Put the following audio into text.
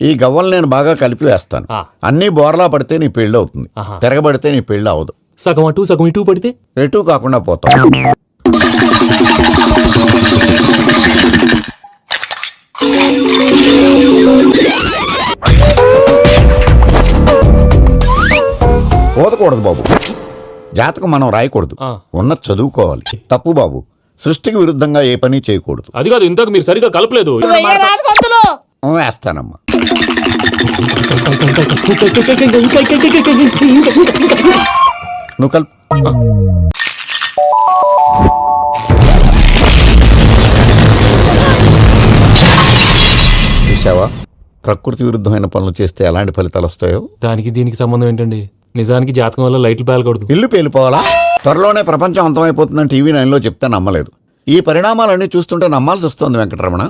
ఈ గవ్వలు నేను బాగా కలిపి వేస్తాను. అన్నీ బోర్లా పడితే నీ పెళ్ళి అవుతుంది, తిరగబడితే నీ పెళ్ళి అవదు. సగం అటు సగం ఇటు పడితే ఎటు కాకుండా పోతాం. పోదకూడదు బాబు, జాతకం మనం రాయకూడదు, ఉన్న చదువుకోవాలి. తప్పు బాబు, సృష్టికి విరుద్ధంగా ఏ పని చేయకూడదు. అది కాదు, ఇంతకు మీరు సరిగా కలపలేదు. వేస్తానమ్మా. నువ్వు కలుపు. చూసావా, ప్రకృతి విరుద్ధమైన పనులు చేస్తే ఎలాంటి ఫలితాలు వస్తాయో. దానికి దీనికి సంబంధం ఏంటండి? నిజానికి జాతకం వల్ల లైట్లు పేలకూడదు. ఇల్లు పేలిపోవాలా? త్వరలోనే ప్రపంచం అంతమైపోతుందని టీవీ 9లో చెప్తే నమ్మలేదు. ఈ పరిణామాలన్నీ చూస్తుంటే నమ్మాల్సి వస్తుంది వెంకటరమణ.